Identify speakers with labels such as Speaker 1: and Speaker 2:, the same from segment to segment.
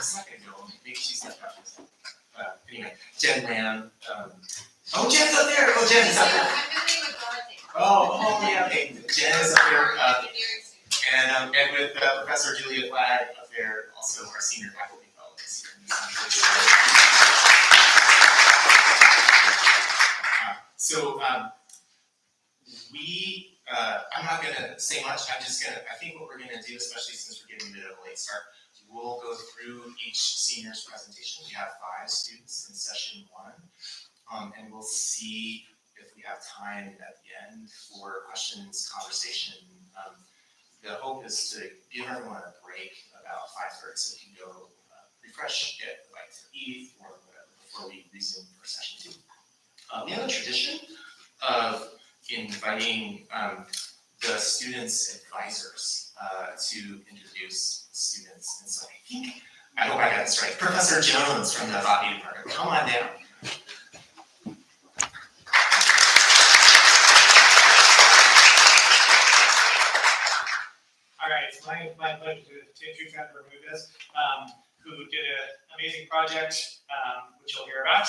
Speaker 1: a second ago. Maybe she's not out. Anyway, Jen Lam. Oh, Jen's up there. Oh, Jen is up there.
Speaker 2: I'm visiting with Dorothy.
Speaker 1: Oh, yeah. Okay. Jen is up there. And with Professor Julia Flagg up there, also our senior faculty fellows. I'm not going to say much. I think what we're going to do, especially since we're getting a bit of a late start, we'll go through each senior's presentation. We have 5 students in session 1, and we'll see if we have time at the end for questions, conversation. The hope is to give everyone a break about 5:30, so you can go refresh, get a bite to eat, or whatever before we resume for session 2. We have a tradition of inviting the students' advisors to introduce students. And so I hope I got this right. Professor Jones from the botany department, come on down.
Speaker 3: All right, it's my pleasure to introduce Dr. Bermudez, who did an amazing project, which you'll hear about.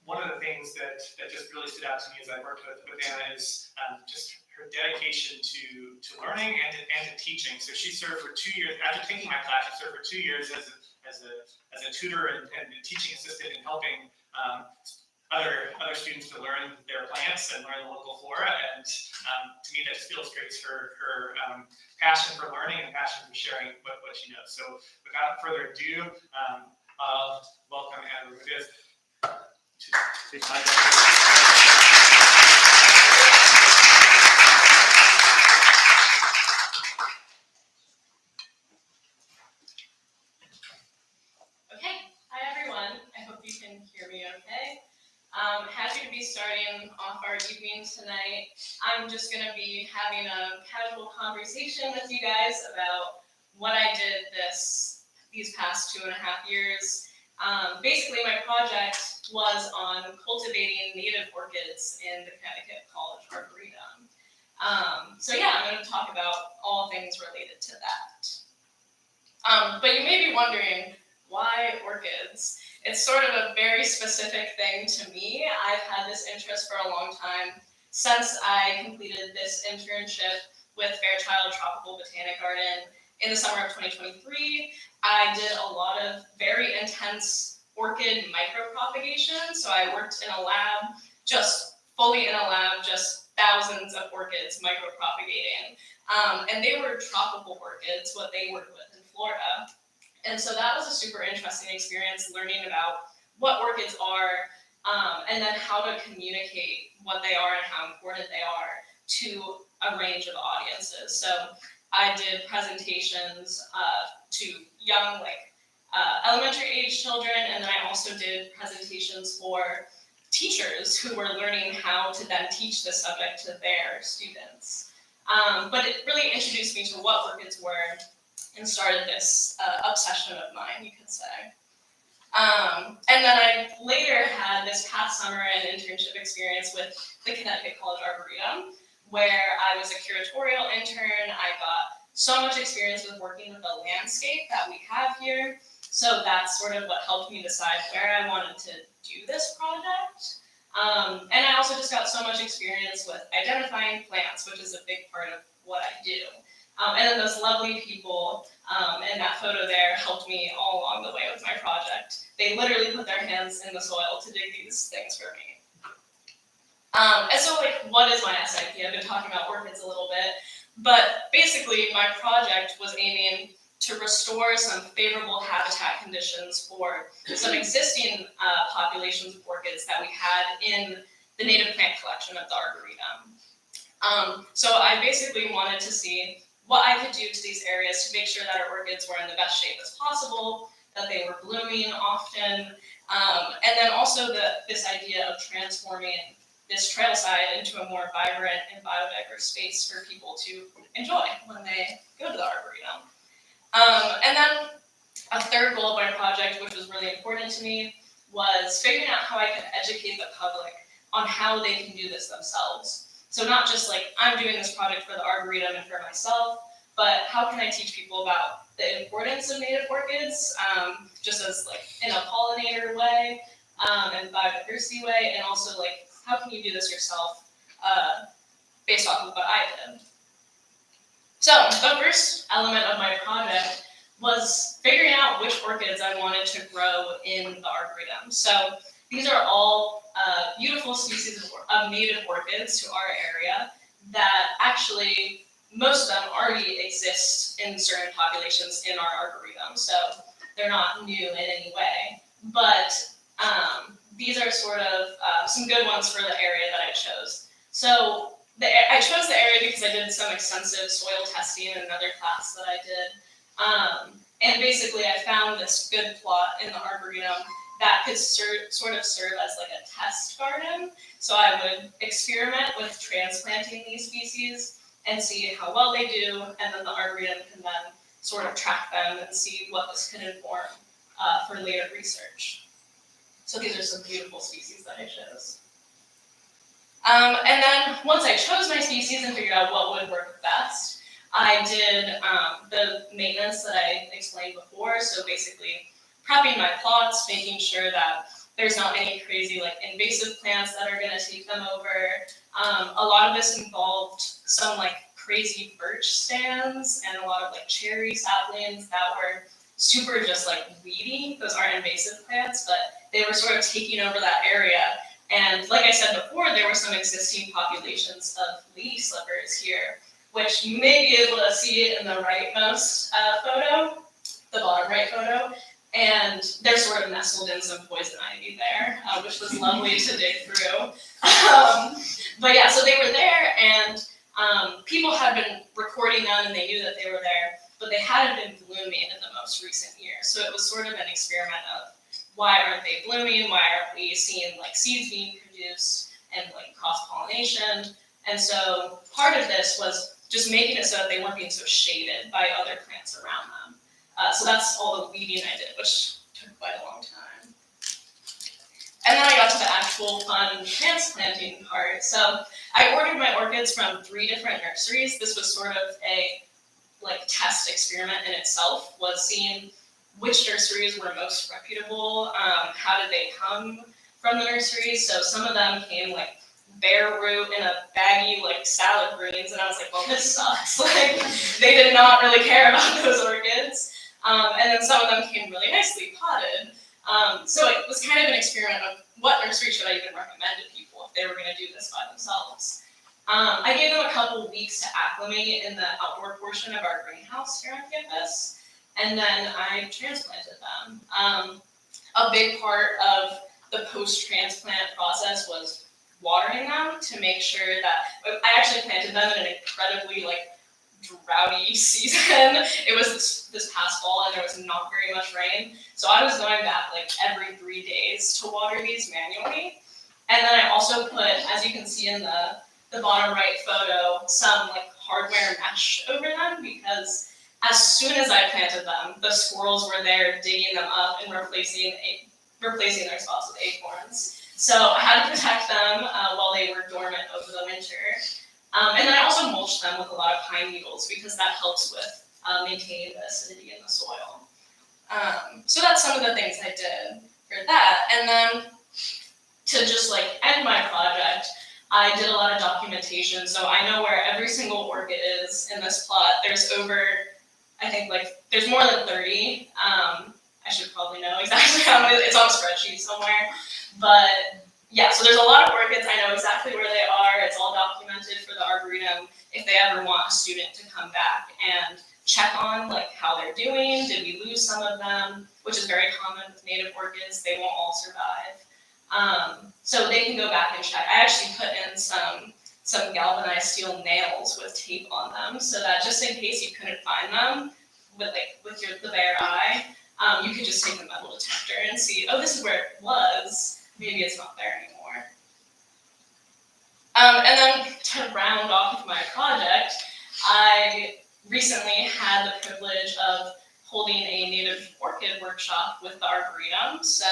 Speaker 3: One of the things that just really stood out to me as I worked with Anna is just her dedication to learning and to teaching. So she served for 2 years, after taking my class, she served for 2 years as a tutor and teaching assistant and helping other students to learn their plants and learn the local flora. And to me, that just illustrates her passion for learning and passion for sharing what she knows. So without further ado, I'll welcome Anna Bermudez. Okay,
Speaker 4: hi everyone. I hope you can hear me okay. Happy to be starting off our evening tonight. I'm just going to be having a casual conversation with you guys about what I did these past 2.5 years. Basically, my project was on cultivating native orchids in the Connecticut College Arboretum. So yeah, I'm going to talk about all things related to that. But you may be wondering, why orchids? It's sort of a very specific thing to me. I've had this interest for a long time since I completed this internship with Fairchild Tropical Botanic Garden in the summer of 2023. I did a lot of very intense orchid micropropagation. So I worked in a lab, just thousands of orchids micropropagating. And they were tropical orchids, what they work with in Florida. And so that was a super interesting experience, learning about what orchids are, and then how to communicate what they are and how important they are to a range of audiences. So I did presentations to young, elementary age children, and then I also did presentations for teachers who were learning how to then teach this subject to their students. But it really introduced me to what orchids were and started this obsession of mine, you could say. And then I later had this past summer an internship experience with the Connecticut College Arboretum, where I was a curatorial intern. I got so much experience with working with the landscape that we have here. So that's sort of what helped me decide where I wanted to do this project. And I also just got so much experience with identifying plants, which is a big part of what I do. And then those lovely people in that photo there helped me all along the way with my project. They literally put their hands in the soil to dig these things for me. And so what is my SIP? I've been talking about orchids a little bit, but basically my project was aiming to restore some favorable habitat conditions for some existing populations of orchids that we had in the native plant collection at the Arboretum. So I basically wanted to see what I could do to these areas to make sure that our orchids were in the best shape as possible, that they were blooming often, and then also this idea of transforming this trail side into a more vibrant and biodiverse space for people to enjoy when they go to the Arboretum. And then a third goal of my project, which was really important to me, was figuring out how I could educate the public on how they can do this themselves. So not just I'm doing this project for the Arboretum and for myself, but how can I teach people about the importance of native orchids, just as like in a pollinator way, and biodiversity way, and also like how can you do this yourself, based off of what I did. So the first element of my project was figuring out which orchids I wanted to grow in the Arboretum. So these are all beautiful species of native orchids to our area that actually, most of them already exist in certain populations in our Arboretum. So they're not new in any way. But these are sort of some good ones for the area that I chose. So I chose the area because I did some extensive soil testing in another class that I did. And basically I found this good plot in the Arboretum that could sort of serve as like a test garden. So I would experiment with transplanting these species and see how well they do, and then the Arboretum can then sort of track them and see what this could inform for later research. So these are some beautiful species that I chose. And then once I chose my species and figured out what would work best, I did the maintenance that I explained before. So basically prepping my plots, making sure that there's not any crazy like invasive plants that are gonna take them over. A lot of this involved some like crazy birch stands and a lot of like cherry saplings that were super just like weedy. Those aren't invasive plants, but they were sort of taking over that area. And like I said before, there were some existing populations of lady slippers here, which you may be able to see it in the rightmost photo, the bottom right photo. And they're sort of nestled in some poison ivy there, which was lovely to dig through. But yeah, so they were there, and people had been recording them and they knew that they were there, but they hadn't been blooming in the most recent years. So it was sort of an experiment of why aren't they blooming? Why aren't we seeing like seeds being produced and like cross-pollination? And so part of this was just making it so that they weren't being so shaded by other plants around them. So that's all the weeding I did, which took quite a long time. And then I got to the actual fun transplanting part. So I ordered my orchids from 3 different nurseries. This was sort of a like test experiment in itself, was seeing which nurseries were most reputable, how did they come from the nurseries. So some of them came like bare root in a baggy like salad greens, and I was like, well, this sucks. Like they did not really care about those orchids. And then some of them came really nicely potted. So it was kind of an experiment of what nursery should I even recommend to people if they were going to do this by themselves. I gave them a couple weeks to acclimate in the outdoor portion of our greenhouse here on campus, and then I transplanted them. A big part of the post-transplant process was watering them to make sure that, I actually planted them in an incredibly like droughty season. It was this past fall and there was not very much rain. So I was going back like every 3 days to water these manually. And then I also put, as you can see in the bottom right photo, some like hardware mesh over them, because as soon as I planted them, the squirrels were there digging them up and replacing their spots with acorns. So I had to protect them while they were dormant over the winter. And then I also mulched them with a lot of pine needles because that helps with maintaining the acidity in the soil. So that's some of the things I did for that. And then to just like end my project, I did a lot of documentation. So I know where every single orchid is in this plot. There's over, I think like, there's more than 30. I should probably know exactly how many, it's on a spreadsheet somewhere. But yeah, so there's a lot of orchids. I know exactly where they are. It's all documented for the Arboretum if they ever want a student to come back and check on like how they're doing. Did we lose some of them? Which is very common with native orchids. They won't all survive. So they can go back and check. I actually put in some galvanized steel nails with tape on them so that just in case you couldn't find them with the bare eye, you could just take the metal detector and see, oh, this is where it was. Maybe it's not there anymore. And then to round off my project, I recently had the privilege of holding a native orchid workshop with the Arboretum. So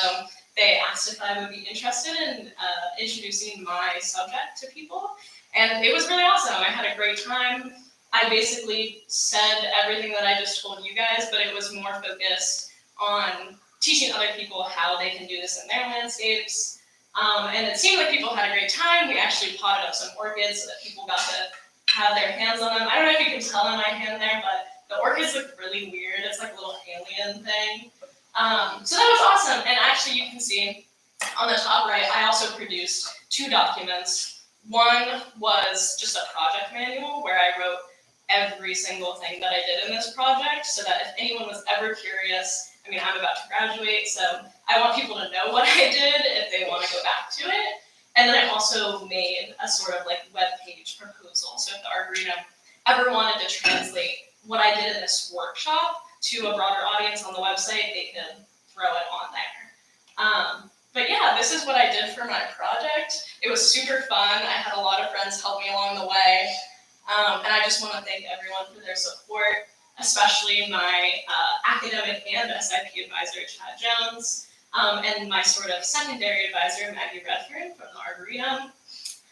Speaker 4: they asked if I would be interested in introducing my subject to people. And it was really awesome. I had a great time. I basically said everything that I just told you guys, but it was more focused on teaching other people how they can do this in their landscapes. And it seemed like people had a great time. We actually potted up some orchids so that people got to have their hands on them. I don't know if you can tell in my hand there, but the orchids look really weird. It's like a little alien thing. So that was awesome. And actually you can see on the top right, I also produced 2 documents. One was just a project manual where I wrote every single thing that I did in this project so that if anyone was ever curious, I mean, I'm about to graduate, so I want people to know what I did if they want to go back to it. And then I also made a sort of like web page proposal. So if the Arboretum ever wanted to translate what I did in this workshop to a broader audience on the website, they could throw it on there. But yeah, this is what I did for my project. It was super fun. I had a lot of friends help me along the way. And I just want to thank everyone for their support, especially my academic and SIP advisor, Chad Jones, and my sort of secondary advisor, Maggie Redfern from the Arboretum.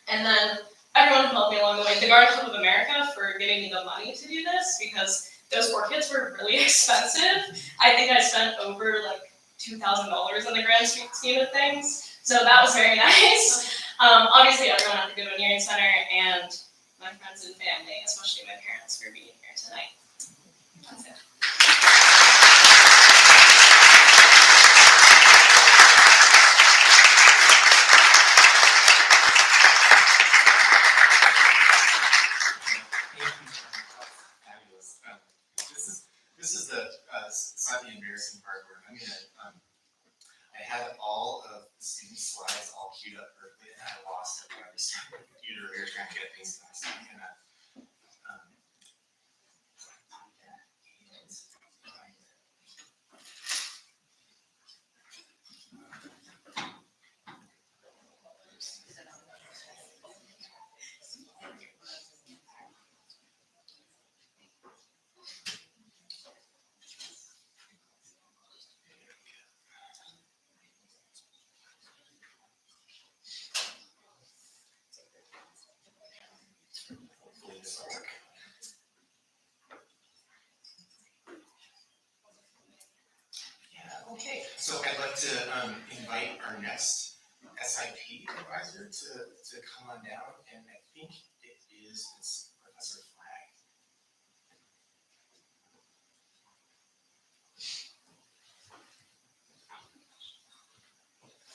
Speaker 4: And then everyone who helped me along the way, the Garden Club of America for giving me the money to do this, because those orchids were really expensive. I think I spent over like $2,000 in the grand scheme of things. So that was very nice. Obviously everyone at the Goodwin-Niering Center and my friends and family, especially my parents, for being here tonight. That's it.
Speaker 1: Fabulous. This is the slightly embarrassing part where I'm gonna, I had all of the students' slides all queued up perfectly, and I lost it when I restarted the computer here trying to get things done. So I'm gonna, hopefully this will work. Yeah, okay. So I'd like to invite our next SIP advisor to come on down, and I think it's Professor Flagg.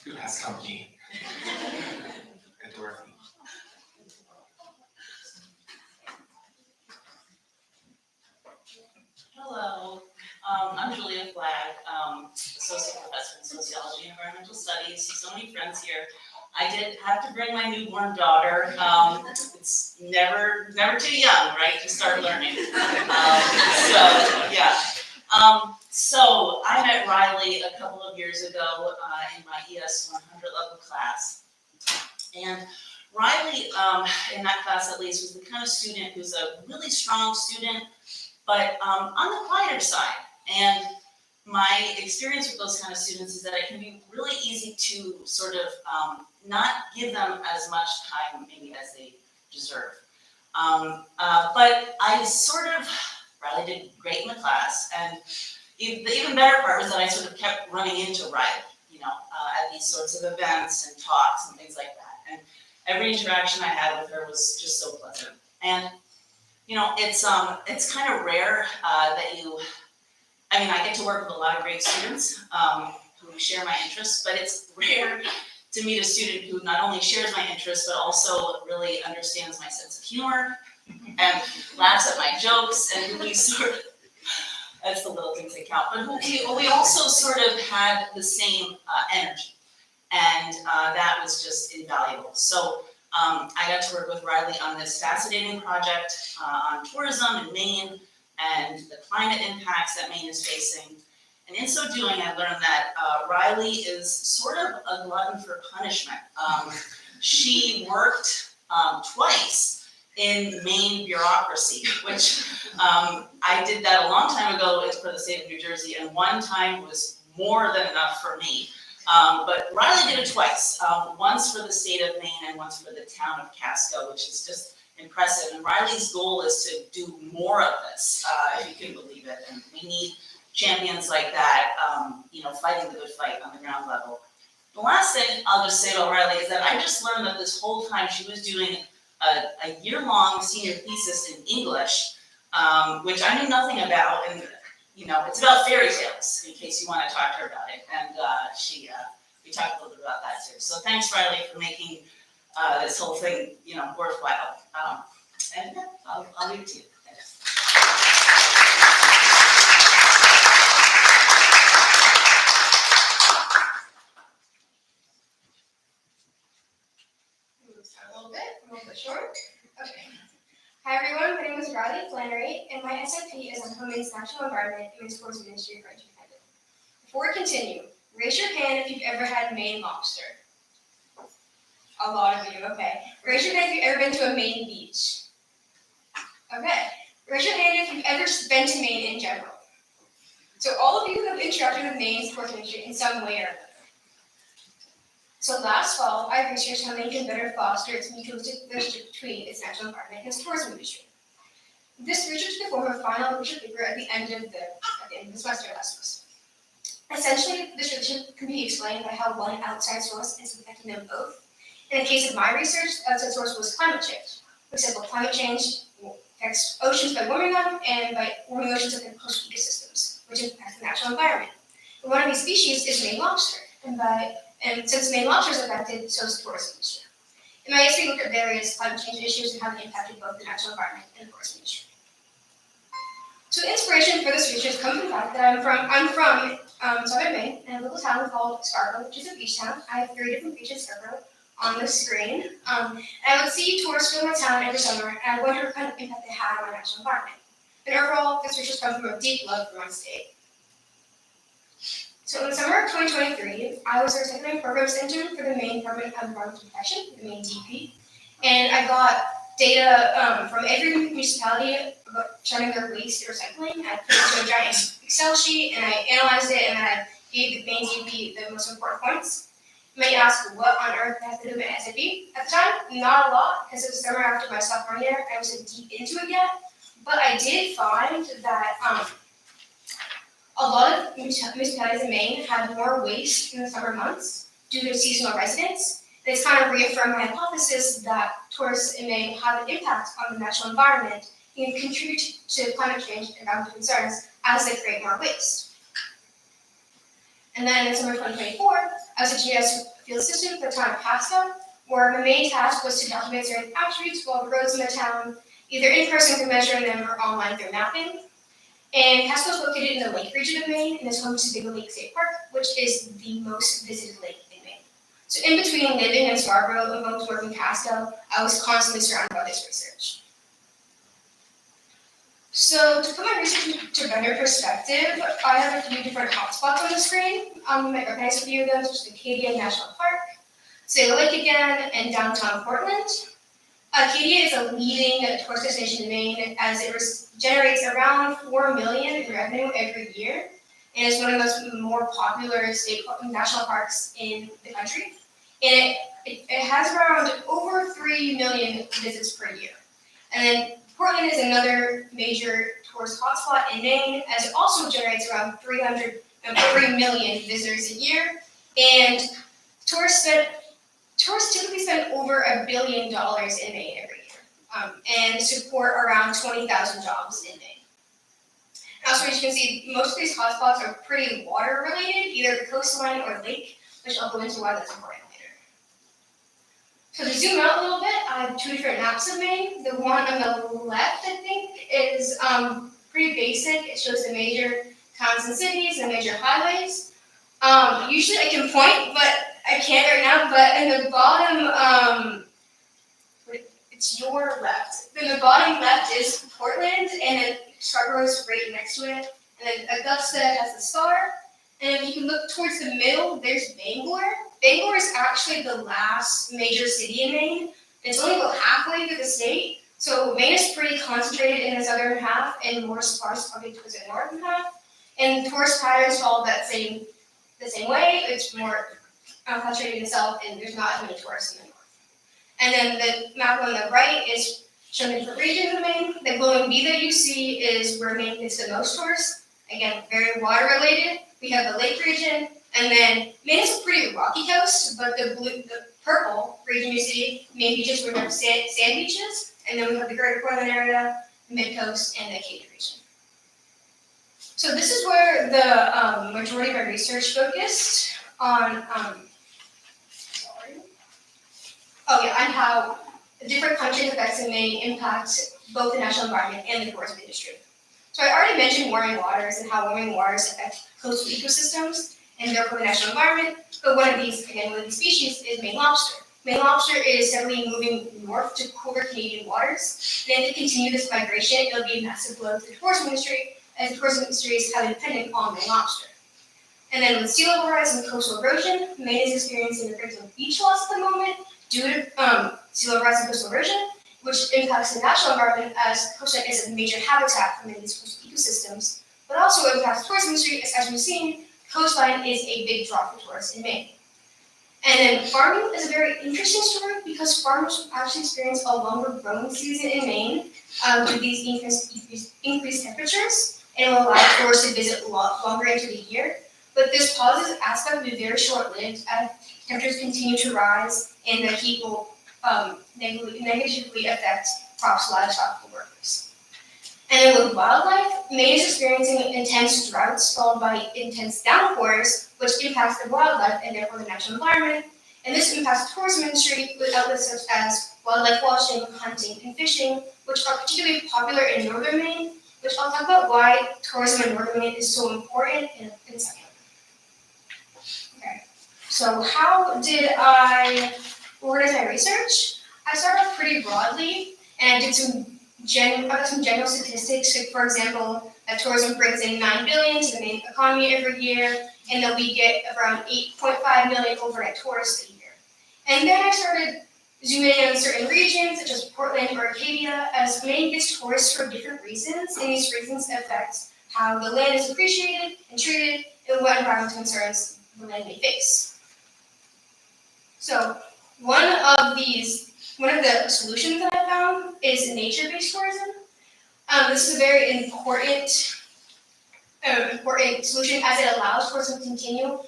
Speaker 1: Who has company? And Dorothy.
Speaker 2: Hello, I'm Julia Flagg, Associate Professor in Sociology and Environmental Studies. So many friends here. I did have to bring my newborn daughter. It's never too young, right, to start learning. So I met Riley a couple of years ago in my ES 100 level class. And Riley, in that class at least, was the kind of student who's a really strong student, but on the quieter side. And my experience with those kind of students is that it can be really easy to sort of not give them as much time maybe as they deserve. But I sort of, Riley did great in the class, and the even better part was that I sort of kept running into Riley, at these sorts of events and talks and things like that. And every interaction I had with her was just so pleasant. And it's kind of rare that I get to work with a lot of great students who share my interests, but it's rare to meet a student who not only shares my interests, but also really understands my sense of humor and laughs at my jokes, and who we sort of, that's the little things that count, but who we also sort of had the same energy, and that was just invaluable. So I got to work with Riley on this fascinating project on tourism in Maine and the climate impacts that Maine is facing. And in so doing, I learned that Riley is sort of a glutton for punishment. She worked twice in Maine bureaucracy, which I did that a long time ago for the state of New Jersey, and one time was more than enough for me. But Riley did it twice, once for the state of Maine and once for the town of Casco, which is just impressive. And Riley's goal is to do more of this, if you can believe it. And we need champions like that, fighting the good fight on the ground level. The last thing I'll just say about Riley is that I just learned that this whole time she was doing a year-long senior thesis in English, which I knew nothing about, and it's about fairy tales, in case you want to talk to her about it. And we talked a little bit about that too. So thanks, Riley, for making this whole thing, worthwhile. And yeah, I'll leave it to you. Thanks.
Speaker 5: A little bit short. Okay. Hi everyone, my name is Riley Flannery, and my SIP is on Homing's National Environment and Sports Ministry for Independent. Before we continue, raise your hand if you've ever had Maine lobster. A lot of you, okay. Raise your hand if you've ever been to a Maine beach. Okay. Raise your hand if you've ever been to Maine in general. So all of you have interacted with Maine's sports ministry in some way or another. So last fall, I researched how Maine can better foster its mutualistic relationship between its national environment and its tourism industry. This research took the form of a final research paper at the end of the semester last semester. Essentially, this relationship can be explained by how one outside source is affecting them both. In the case of my research, the outside source was climate change. For example, climate change affects oceans by warming them, and by warming oceans affect coastal ecosystems, which impacts the natural environment. And one of these species is Maine lobster, and since Maine lobster is affected, so is the tourism industry. In my essay, we looked at various climate change issues and how they impacted both the natural environment and the tourism industry. So inspiration for this research comes from the fact that I'm from southern Maine, in a little town called Scarborough, which is a beach town. I have 3 different beaches in Scarborough on the screen. And I would see tourists go to my town every summer, and I wonder what kind of impact they had on my natural environment. And overall, this research comes from a deep love for my state. So in the summer of 2023, I was their secondary programs intern for the Maine Department of Environmental Protection, the Maine DP, and I got data from every municipality about showing their waste recycling. I put it into a giant Excel sheet, and I analyzed it, and I gave the Maine DP the most important points. You might ask, what on earth I have to do with SIP? At the time, not a lot, because it was the summer after my sophomore year. I wasn't deep into it yet, but I did find that a lot of municipalities in Maine had more waste in the summer months due to seasonal residents. And it's kind of reaffirmed my hypothesis that tourists in Maine have an impact on the natural environment and can contribute to climate change and environmental concerns as they create more waste. And then in summer 2024, I was a GIS field assistant for the town of Pasco, where my main task was to document certain attributes of all the roads in the town, either in person through measuring them or online through mapping. And Pasco is located in the lake region of Maine and is home to Big Lake State Park, which is the most visited lake in Maine. So in between living in Scarborough and going to work in Pasco, I was constantly surrounded by this research. So to put my research into better perspective, I have a few different hotspots on the screen. You might recognize a few of them, such as Acadia National Park, Sago Lake again, and downtown Portland. Acadia is a leading tourist destination in Maine, as it generates around $4 million in revenue every year, and is one of the most more popular national parks in the country. And it has around over 3 million visits per year. And then Portland is another major tourist hotspot in Maine, as it also generates around 3 million visitors a year. And tourists typically spend over $1 billion in Maine every year, and support around 20,000 jobs in Maine. Also, as you can see, most of these hotspots are pretty water related, either the coastline or lake, which I'll go into why that's important later. So to zoom out a little bit, I have 2 different maps of Maine. The one on the left, I think, is pretty basic. It shows the major towns and cities and major highways. Usually I can point, but I can't right now. But in the bottom, it's your left. In the bottom left is Portland, and then Scarborough is right next to it. And then Augusta has the star. And if you can look towards the middle, there's Bangor. Bangor is actually the last major city in Maine. It's only about halfway through the state. So Maine is pretty concentrated in the southern half and more sparse probably towards the northern half. And tourist patterns follow the same way. It's more concentrated in the south, and there's not as many tourists in the north. And then the map on the right is shown in different regions of Maine. The glowing V that you see is where Maine gets the most tourists. Again, very water related. We have the lake region, and then Maine is a pretty rocky coast, but the purple region you see, Maine beaches where we have sand beaches, and then we have the Greater Portland area, the mid coast, and the Acadian region. So this is where the majority of our research focused on, on how different countries' effects in Maine impact both the national environment and the tourism industry. So I already mentioned warming waters and how warming waters affect coastal ecosystems and therefore the national environment, but one of these species is Maine lobster. Maine lobster is steadily moving north to cooler Canadian waters, and if they continue this migration, it'll be a massive blow to the tourism industry, as the tourism industry is highly dependent on Maine lobster. And then with sea level rise and coastal erosion, Maine is experiencing a great deal of beach loss at the moment due to sea level rise and coastal erosion, which impacts the natural environment as coastline is a major habitat for many of these coastal ecosystems, but also impacts the tourism industry, as we've seen, coastline is a big draw for tourists in Maine. And then farming is a very interesting story because farmers actually experience a longer growing season in Maine due to these increased temperatures, and will allow tourists to visit longer into the year. But this positive aspect will be very short-lived as temperatures continue to rise and the heat will negatively affect crops, livestock, and workers. And then with wildlife, Maine is experiencing intense droughts followed by intense downpours, which impacts the wildlife and therefore the natural environment. And this impacts the tourism industry with outlets such as wildlife watching, hunting, and fishing, which are particularly popular in northern Maine, which I'll talk about why tourism in northern Maine is so important in a second. Okay, so how did I organize my research? I started off pretty broadly and did some general statistics. Like for example, that tourism brings in $9 billion to the Maine economy every year, and that we get around 8.5 million overnight tourists a year. And then I started zooming in on certain regions, such as Portland or Acadia, as Maine gets tourists for different reasons, and these reasons affect how the land is appreciated and treated, and what environmental concerns the land may face. So one of the solutions that I found is nature-based tourism. This is a very important solution as it allows tourism to continue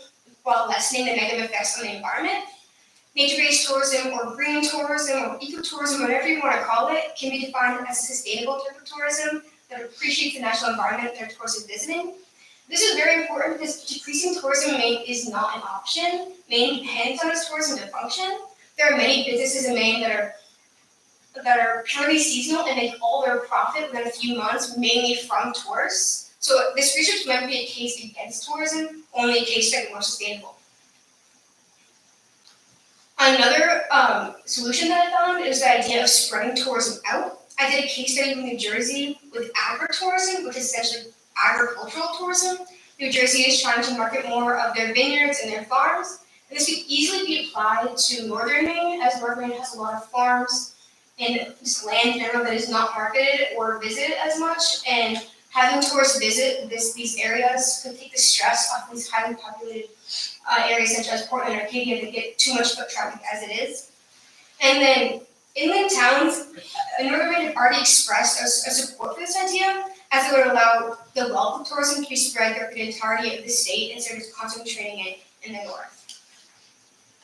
Speaker 5: while lessening the negative effects on the environment. Nature-based tourism or green tourism or ecotourism, whatever you want to call it, can be defined as a sustainable type of tourism that appreciates the natural environment that a tourist is visiting. This is very important because decreasing tourism in Maine is not an option. Maine depends on its tourism to function. There are many businesses in Maine that are purely seasonal and make all their profit within a few months, mainly from tourists. So this research might be a case against tourism, only a case to make it more sustainable. Another solution that I found is the idea of spreading tourism out. I did a case study in New Jersey with agritourism, which is essentially agricultural tourism. New Jersey is trying to market more of their vineyards and their farms. And this could easily be applied to northern Maine, as northern Maine has a lot of farms and just land in general that is not marketed or visited as much. And having tourists visit these areas could take the stress off these highly populated areas such as Portland or Acadia that get too much foot traffic as it is. And then inland towns in northern Maine have already expressed a support for this idea, as it would allow the wealth of tourism to be spread throughout the entirety of the state instead of just concentrating it in the north.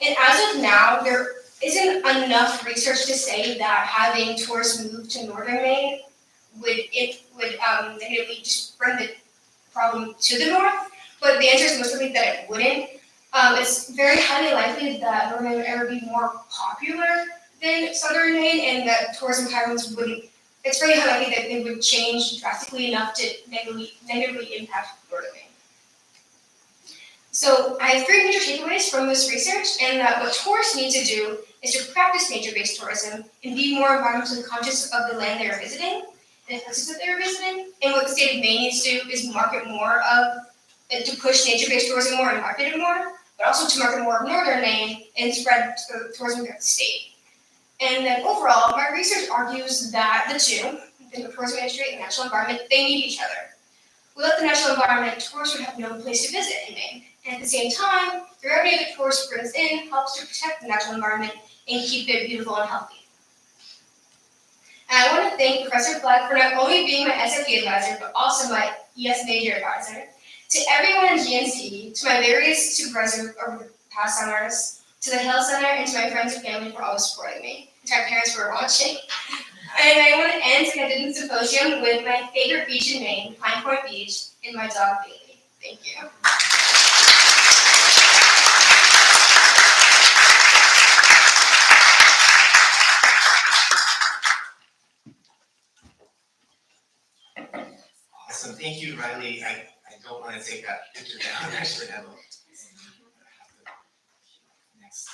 Speaker 5: And as of now, there isn't enough research to say that having tourists move to northern Maine would negatively just bring the problem to the north, but the answer is most likely that it wouldn't. It's very highly likely that northern Maine would ever be more popular than southern Maine, and that tourism patterns wouldn't. It's very highly likely that they would change drastically enough to negatively impact northern Maine. So I have 3 major takeaways from this research, and that what tourists need to do is to practice nature-based tourism and be more environmentally conscious of the land they are visiting and the places that they are visiting. And what the state of Maine needs to do is market more to push nature-based tourism more and market it more, but also to market more of northern Maine and spread tourism throughout the state. And then overall, my research argues that the two, the tourism industry and the natural environment, they need each other. Without the natural environment, tourists would have no place to visit in Maine. And at the same time, the revenue that tourists brings in helps to protect the natural environment and keep it beautiful and healthy. And I want to thank Professor Fleck for not only being my SAP advisor, but also my ES major advisor. To everyone in GNCE, to my various supervisors over the past summers, to the Hill Center, and to my friends and family for always supporting me, and to my parents for watching. And I want to end like I did in the symposium with my favorite beach in Maine, Pine Point Beach, and my dog Bailey. Thank you.
Speaker 1: Awesome, thank you, Riley. I don't want to take that picture down, actually, I will. Next.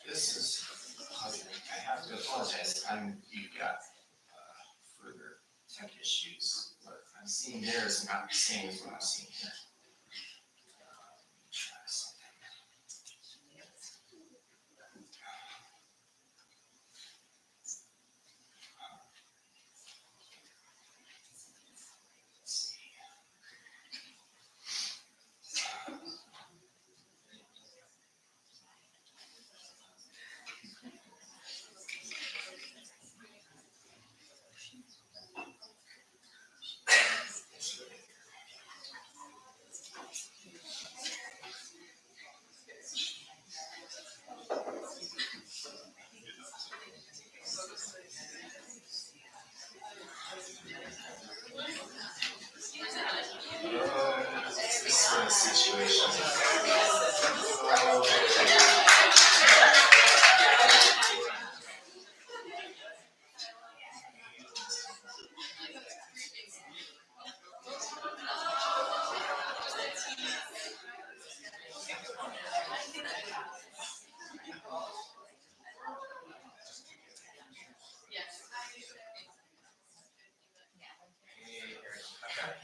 Speaker 1: This is, I have to apologize, you've got further tech issues. What I'm seeing there is not the same as what I'm seeing here. Try something. Let's see. This sort of situation.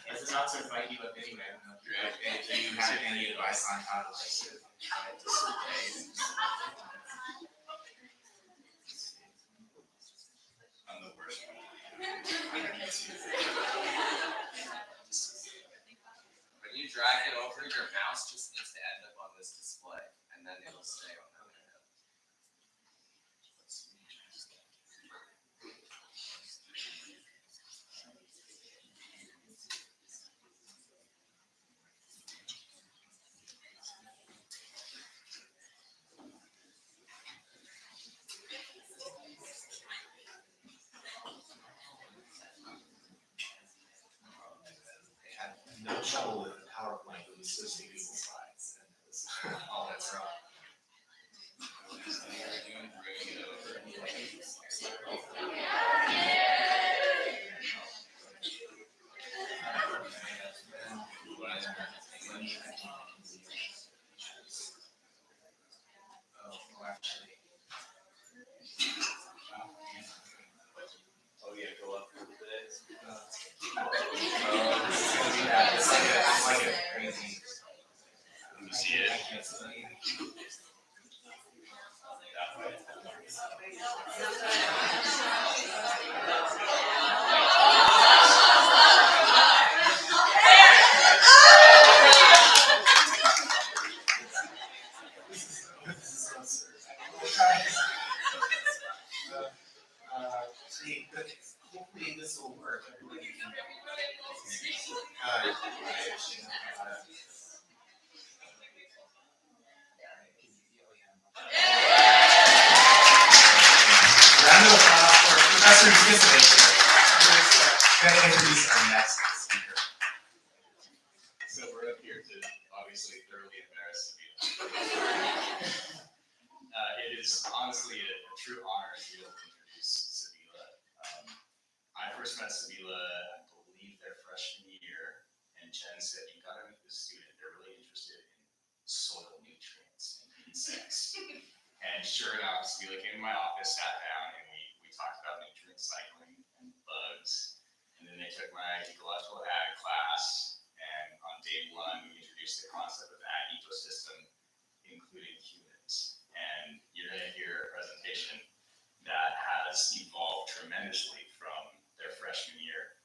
Speaker 1: As an outsider, invite you up anyway, I don't know if you have any advice on how to like try to survey. I'm the worst one.
Speaker 6: When you drag it over, your mouse just needs to end up on this display, and then it'll stay on that window.
Speaker 1: They had no trouble with the PowerPoint, it was supposed to be Google Slides, and it was all that's wrong. See, but hopefully this will work. Everybody can. Round of applause for Professor Gizley. Going to introduce our next speaker.
Speaker 7: So we're up here to obviously thoroughly embarrass Sabila. It is honestly a true honor to be able to introduce Sabila. I first met Sabila, I believe their freshman year, and Jen said, "You gotta meet this student. They're really interested in soil nutrients and insects." And sure enough, Sabila came to my office, sat down, and we talked about nutrient cycling and bugs. And then they took my ecological ag class, and on day one, we introduced the concept of ag ecosystem, including humans. And you're gonna hear a presentation that has evolved tremendously from their freshman year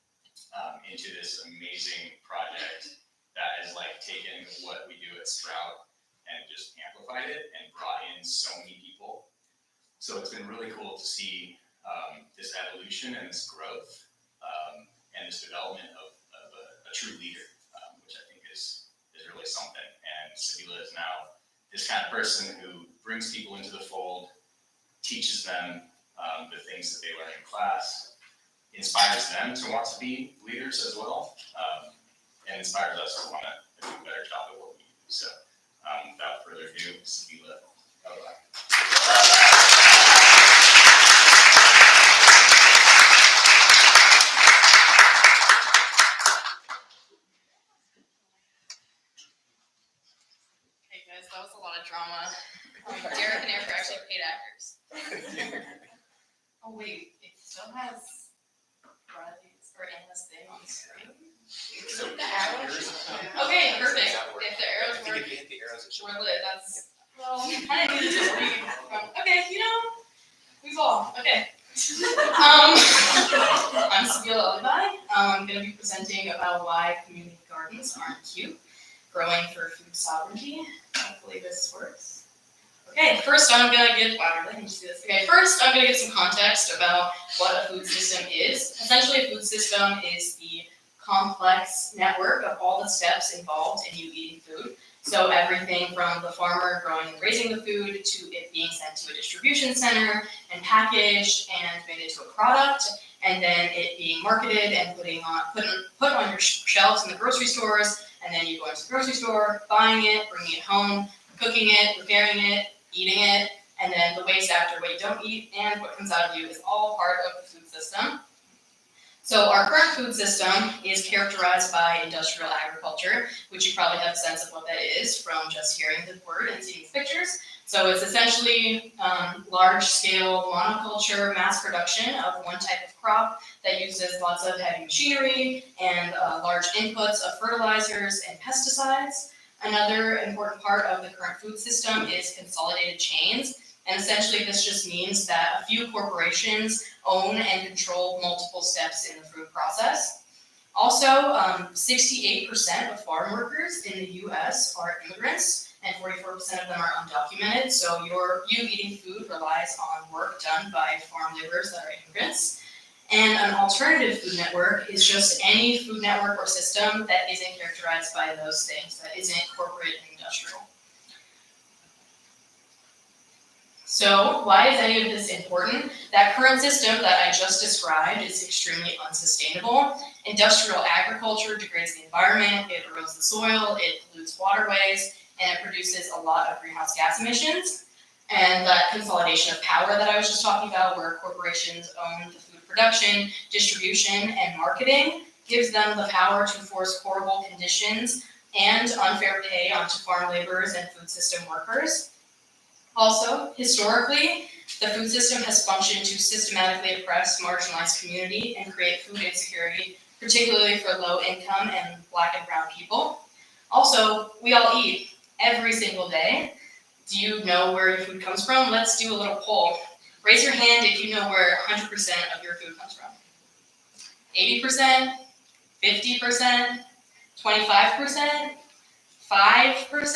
Speaker 7: into this amazing project that has like taken what we do at Sprout and just amplified it and brought in so many people. So it's been really cool to see this evolution and this growth and this development of a true leader, which I think is really something. And Sabila is now this kind of person who brings people into the fold, teaches them the things that they learn in class, inspires them to want to be leaders as well, and inspires us to want to do a better job at what we do. So without further ado, Sabila, bye-bye.
Speaker 4: Hey guys, that was a lot of drama. Derek and Eric are actually paid actors. Oh wait, it still has Riley's or Anna's thing on the screen. The arrows? Okay, perfect. If the arrows work,
Speaker 1: If you hit the arrows, it should.
Speaker 4: we're lit. That's, well, I didn't need to just read from, okay, you know, we've all, okay. I'm Sabila Olibai. I'm going to be presenting about why community gardens aren't cute, growing for food sovereignty. Hopefully this works. Okay, first I'm going to give, wow, really need to see this. Okay, first I'm going to give some context about what a food system is. Essentially, a food system is the complex network of all the steps involved in you eating food. So everything from the farmer growing and raising the food to it being sent to a distribution center and packaged and made into a product, and then it being marketed and put on your shelves in the grocery stores, and then you go into the grocery store, buying it, bringing it home, cooking it, preparing it, eating it, and then the waste after what you don't eat and what comes out of you is all part of the food system. So our current food system is characterized by industrial agriculture, which you probably have a sense of what that is from just hearing the word and seeing the pictures. So it's essentially large-scale monoculture mass production of one type of crop that uses lots of heavy machinery and large inputs of fertilizers and pesticides. Another important part of the current food system is consolidated chains. And essentially this just means that a few corporations own and control multiple steps in the food process. Also, 68% of farm workers in the US are immigrants, and 44% of them are undocumented. So you eating food relies on work done by farm laborers that are immigrants. And an alternative food network is just any food network or system that isn't characterized by those things, that isn't corporate and industrial. So why is any of this important? That current system that I just described is extremely unsustainable. Industrial agriculture degrades the environment, it erodes the soil, it pollutes waterways, and it produces a lot of greenhouse gas emissions. And that consolidation of power that I was just talking about, where corporations own the food production, distribution, and marketing, gives them the power to force horrible conditions and unfair pay onto farm laborers and food system workers. Also, historically, the food system has functioned to systematically oppress marginalized community and create food insecurity, particularly for low-income and Black and brown people. Also, we all eat every single day.
Speaker 8: Do you know where your food comes from? Let's do a little poll. Raise your hand if you know where 100% of your food comes from. 80%, 50%, 25%, 5%?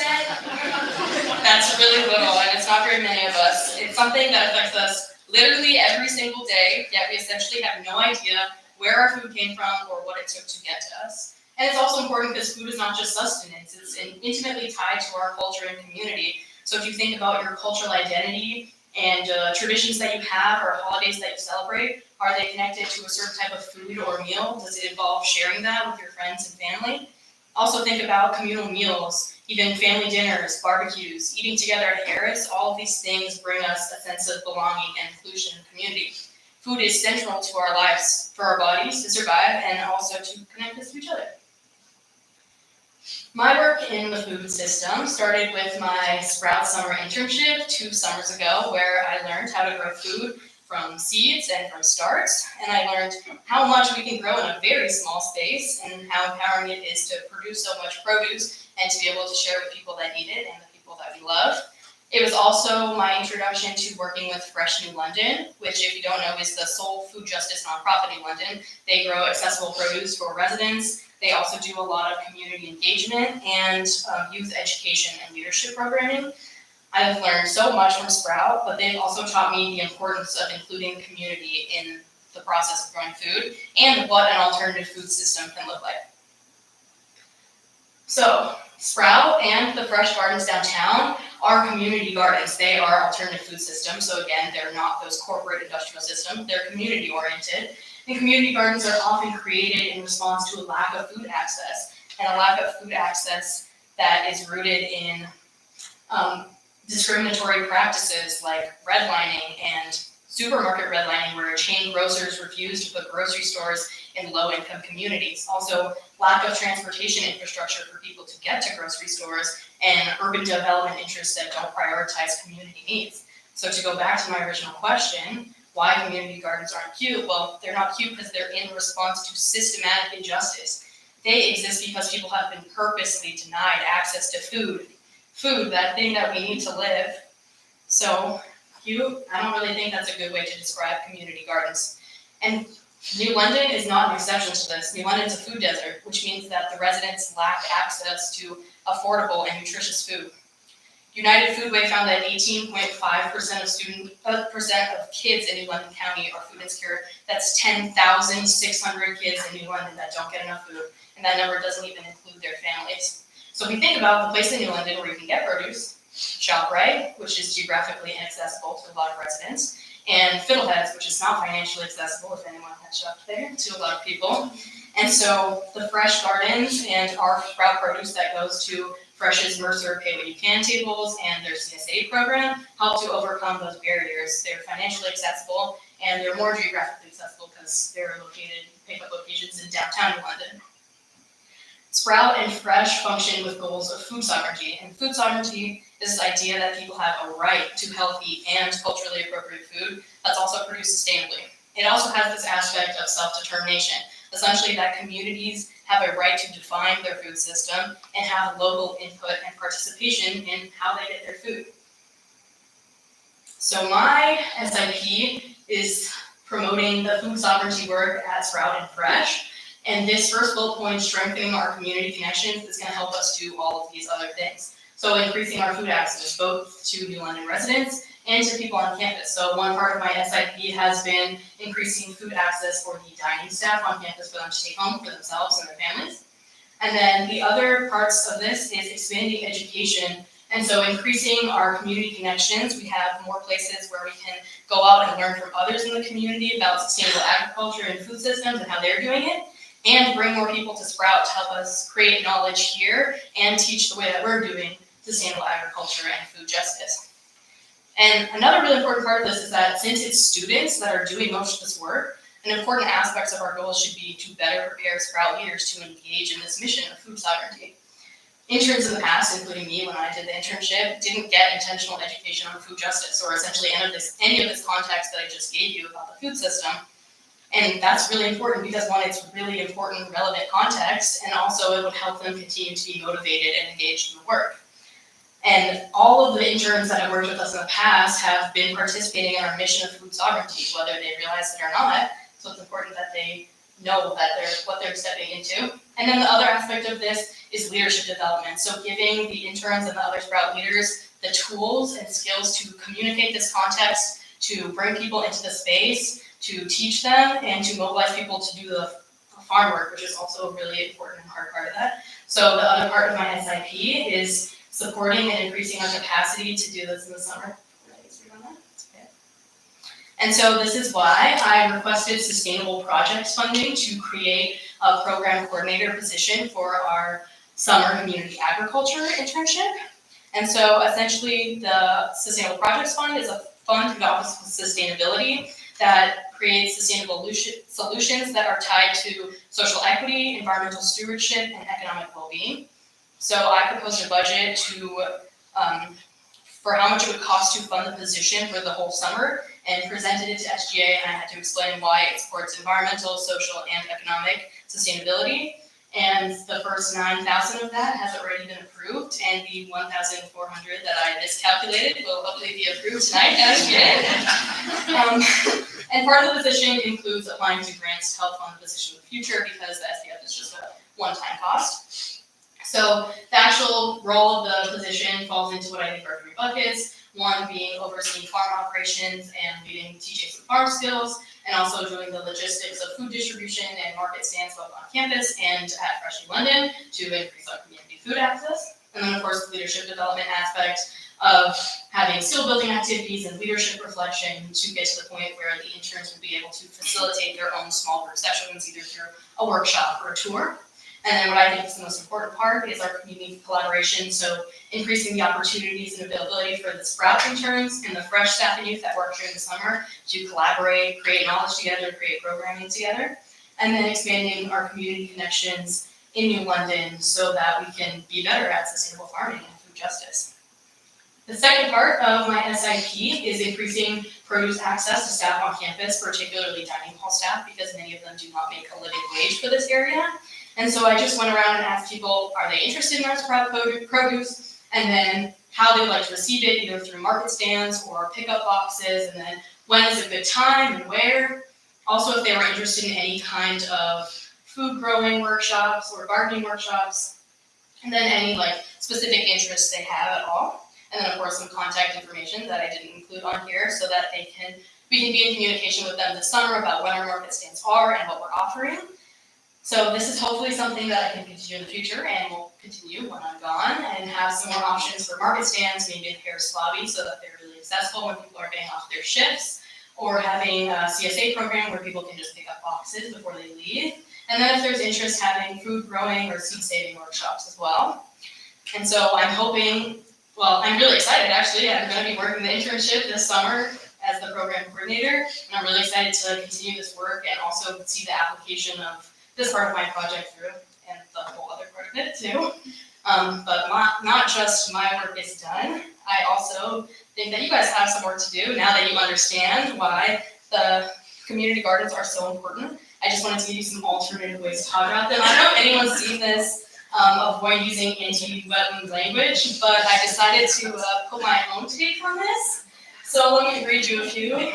Speaker 8: That's really little, and it's not very many of us. It's something that affects us literally every single day, yet we essentially have no idea where our food came from or what it took to get to us. And it's also important because food is not just sustenance, it's intimately tied to our culture and community. So if you think about your cultural identity and traditions that you have or holidays that you celebrate, are they connected to a certain type of food or meal? Does it involve sharing that with your friends and family? Also think about communal meals, even family dinners, barbecues, eating together at Harris. All of these things bring us a sense of belonging and inclusion and community. Food is central to our lives, for our bodies to survive, and also to connect us to each other. My work in the food system started with my Sprout summer internship 2 summers ago, where I learned how to grow food from seeds and from starts, and I learned how much we can grow in a very small space and how empowering it is to produce so much produce and to be able to share with people that need it and the people that we love. It was also my introduction to working with Fresh New London, which, if you don't know, is the sole food justice nonprofit in London. They grow accessible produce for residents. They also do a lot of community engagement and youth education and leadership programming. I've learned so much from Sprout, but they've also taught me the importance of including community in the process of growing food and what an alternative food system can look like. So, Sprout and the Fresh Gardens downtown are community gardens. They are alternative food systems, so again, they're not those corporate industrial systems, they're community oriented. And community gardens are often created in response to a lack of food access, and a lack of food access that is rooted in discriminatory practices like redlining and supermarket redlining, where chain grocers refuse to put grocery stores in low-income communities. Also, lack of transportation infrastructure for people to get to grocery stores, and urban development interests that don't prioritize community needs. So to go back to my original question, why community gardens aren't cute? Well, they're not cute because they're in response to systematic injustice. They exist because people have been purposely denied access to food. Food, that thing that we need to live. So, cute, I don't really think that's a good way to describe community gardens. And New London is not an exception to this. New London is a food desert, which means that the residents lack access to affordable and nutritious food. United Foodway found that 18.5% of kids in New London County are food insecure. That's 10,600 kids in New London that don't get enough food, and that number doesn't even include their families. So if we think about the place in New London where you can get produce, ShopRite, which is geographically inaccessible to a lot of residents, and Fiddleheads, which is not financially accessible, if anyone has shopped there, to a lot of people. And so the Fresh Gardens and our Sprout produce that goes to Fresh's Mercer Pay What You Can tables and their CSA program help to overcome those barriers. They're financially accessible and they're more geographically accessible because they're located, pickup locations in downtown New London. Sprout and Fresh function with goals of food sovereignty, and food sovereignty is this idea that people have a right to healthy and culturally appropriate food that's also produced sustainably. It also has this aspect of self-determination, essentially that communities have a right to define their food system and have local input and participation in how they get their food. So my SIP is promoting the food sovereignty work at Sprout and Fresh. And this first bullet point, strengthening our community connections, is going to help us do all of these other things. So increasing our food access, both to New London residents and to people on campus. So one part of my SIP has been increasing food access for the dining staff on campus for them to take home for themselves and their families. And then the other parts of this is expanding education. And so increasing our community connections. We have more places where we can go out and learn from others in the community about sustainable agriculture and food systems and how they're doing it. And bring more people to Sprout to help us create knowledge here and teach the way that we're doing sustainable agriculture and food justice. And another really important part of this is that since it's students that are doing most of this work, an important aspect of our goals should be to better prepare Sprout leaders to engage in this mission of food sovereignty. Interns in the past, including me when I did the internship, didn't get intentional education on food justice, or essentially any of this context that I just gave you about the food system. And that's really important because, one, it's really important, relevant context, and also it would help them continue to be motivated and engaged in the work. And all of the interns that have worked with us in the past have been participating in our mission of food sovereignty, whether they realize it or not. So it's important that they know that what they're stepping into. And then the other aspect of this is leadership development. So giving the interns and the other Sprout leaders the tools and skills to communicate this context, to bring people into the space, to teach them, and to mobilize people to do the farm work, which is also a really important and hard part of that. So the other part of my SIP is supporting and increasing our capacity to do this in the summer. And so this is why I requested sustainable projects funding to create a program coordinator position for our summer community agriculture internship. And so essentially the Sustainable Projects Fund is a fund through the Office of Sustainability that creates sustainable solutions that are tied to social equity, environmental stewardship, and economic well-being. So I proposed a budget to for how much it would cost to fund the position for the whole summer, and presented it to SGA, and I had to explain why it supports environmental, social, and economic sustainability. And the first 9,000 of that has already been approved, and the 1,400 that I miscalculated will hopefully be approved tonight at SGA. And part of the position includes applying to grants to help fund the position in the future, because the SDF is just a one-time cost. So the actual role of the position falls into what I think are 3 buckets. One being overseeing farm operations and leading TJ's farm skills, and also doing the logistics of food distribution and market stands both on campus and at Fresh New London to increase our community food access. And then of course the leadership development aspect of having skill building activities and leadership reflection to get to the point where the interns will be able to facilitate their own small group sessions, either through a workshop or a tour. And then what I think is the most important part is our community collaboration, so increasing the opportunities and availability for the Sprout interns and the fresh staff and youth that work during the summer to collaborate, create knowledge together, create programming together, and then expanding our community connections in New London so that we can be better at sustainable farming and food justice. The second part of my SIP is increasing produce access to staff on campus, particularly dining hall staff, because many of them do not make a living wage for this area. And so I just went around and asked people, are they interested in our Sprout produce? And then how they would like to receive it, either through market stands or pickup boxes, and then when is a good time and where. Also, if they were interested in any kind of food growing workshops or gardening workshops, and then any specific interests they have at all. And then of course some contact information that I didn't include on here so that we can be in communication with them this summer about when our market stands are and what we're offering. So this is hopefully something that I can continue in the future and will continue when I'm gone, and have some more options for market stands, maybe in Harris Lobby so that they're really accessible when people are getting off their shifts, or having a CSA program where people can just pick up boxes before they leave. And then if there's interest, having food growing or seed saving workshops as well. And so I'm hoping, well, I'm really excited actually. I'm going to be working the internship this summer as the program coordinator, and I'm really excited to continue this work and also see the application of this part of my project through, and the whole other part of it too. But not just my work is done. I also think that you guys have some work to do now that you understand why the community gardens are so important. I just wanted to give you some alternative ways to talk about them. I don't know if anyone's seen this, avoid using anti-wetland language, but I decided to put my own take on this. So let me read you a few.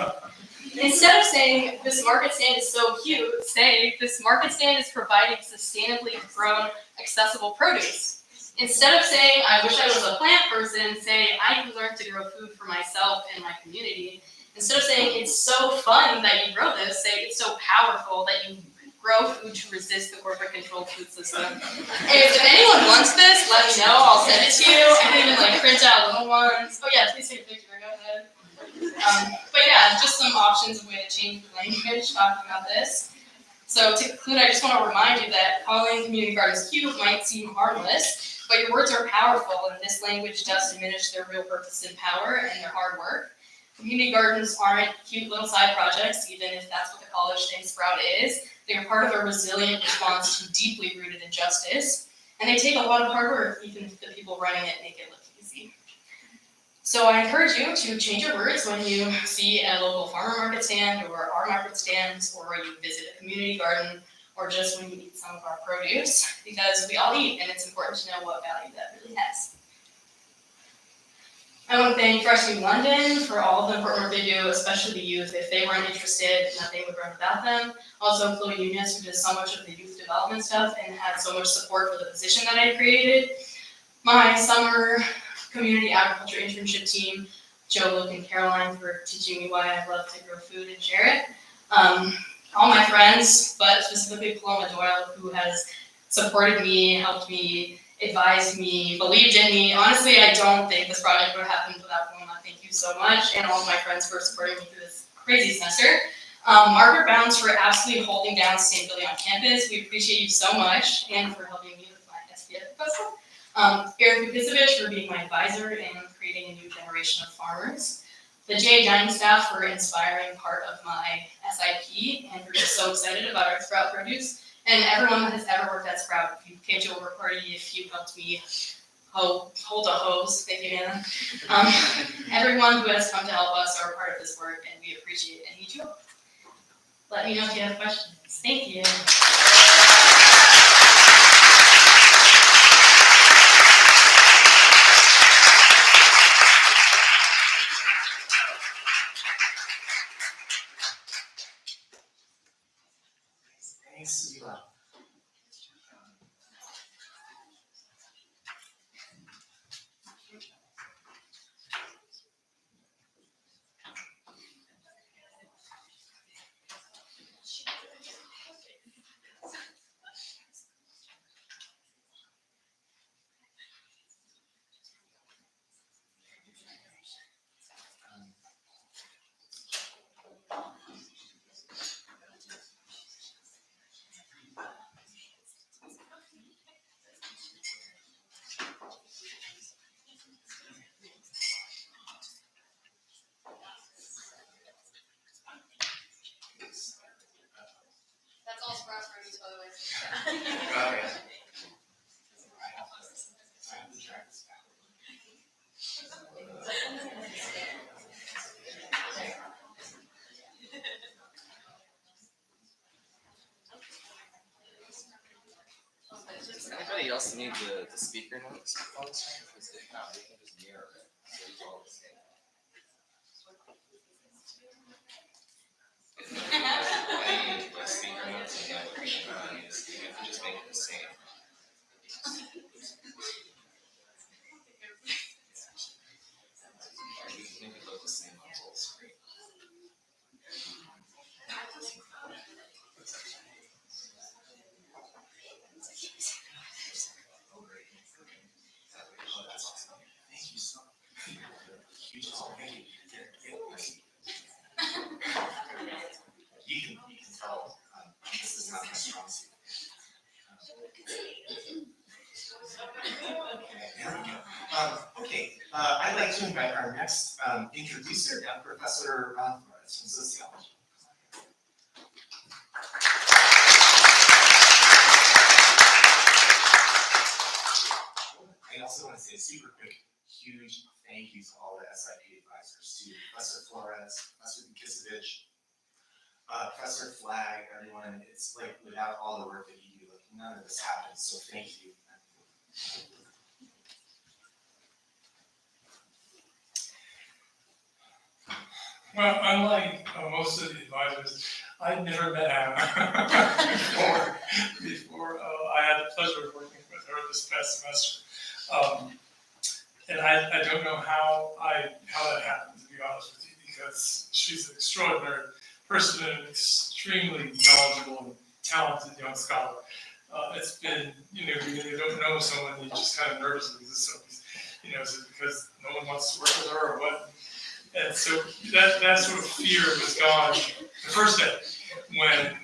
Speaker 8: Instead of saying, this market stand is so cute, say, this market stand is providing sustainably grown, accessible produce. Instead of saying, I wish I was a plant person, say, I can learn to grow food for myself and my community. Instead of saying, it's so fun that you grow this, say, it's so powerful that you grow food to resist the corporate controlled food system. If anyone wants this, let me know, I'll send it to you. I can even print out little ones. Oh yeah, please take a picture, go ahead. But yeah, just some options of way to change the language talking about this. So to conclude, I just want to remind you that calling community gardens cute might seem harmless, but your words are powerful, and this language does diminish their real purpose and power and their hard work. Community gardens aren't cute little side projects, even if that's what the college named Sprout is. They are part of a resilient response to deeply rooted injustice, and they take a lot of hard work, even if the people running it make it look easy. So I encourage you to change your words when you see a local farmer market stand or our market stands, or you visit a community garden, or just when you eat some of our produce, because we all eat and it's important to know what value that really has. I want to thank Fresh New London for all of the important work they do, especially the youth. If they weren't interested, nothing would run without them. Also, Chloe Nunez, who does so much of the youth development stuff and had so much support for the position that I created. My summer community agriculture internship team, Joe, Luke, and Caroline, for teaching me why I love to grow food and share it. All my friends, but specifically Paloma Doyle, who has supported me, helped me, advised me, believed in me. Honestly, I don't think this project would have happened without Paloma. Thank you so much, and all of my friends for supporting me through this crazy semester. Margaret Bounds for absolutely holding down sustainability on campus. We appreciate you so much, and for helping me with my SPF proposal. Eric Vukicevic for being my advisor and creating a new generation of farmers. The JA Dining staff for inspiring part of my SIP, and we're just so excited about our Sprout produce. And everyone that has ever worked at Sprout, if you came to a work party, if you helped me hold a hose, thank you, Hannah. Everyone who has come to help us are a part of this work, and we appreciate it and need you. Let me know if you have questions. Thank you.
Speaker 1: Thanks, Sabila.
Speaker 8: That's all Sprout produce, by the way.
Speaker 1: Okay.
Speaker 6: Does anybody else need the speaker notes on this one? Because if not, we can just mirror it, so it's all the same. I need the speaker notes and we can just make it the same. Or we can make it look the same on full screen.
Speaker 1: Oh, that's awesome. Thank you so much. Huge help. Thank you. You can tell this is not my strong suit. There we go. Okay, I'd like to invite our next introducer, Professor Flores from sociology. I also want to say a super quick, huge thank you to all the SIP advisors, to Professor Flores, Professor Vukicevic, Professor Flagg, everyone. It's like without all the work that you do, like none of this happens. So thank you.
Speaker 9: Well, unlike most of the advisors, I'd never met Hannah before I had the pleasure of working with her this past semester. And I don't know how that happened, to be honest with you, because she's an extraordinary person and an extremely knowledgeable and talented young scholar. It's been, you don't know someone, you're just kind of nervous because it's so, is it because no one wants to work with her or what? And so that sort of fear was gone the first day when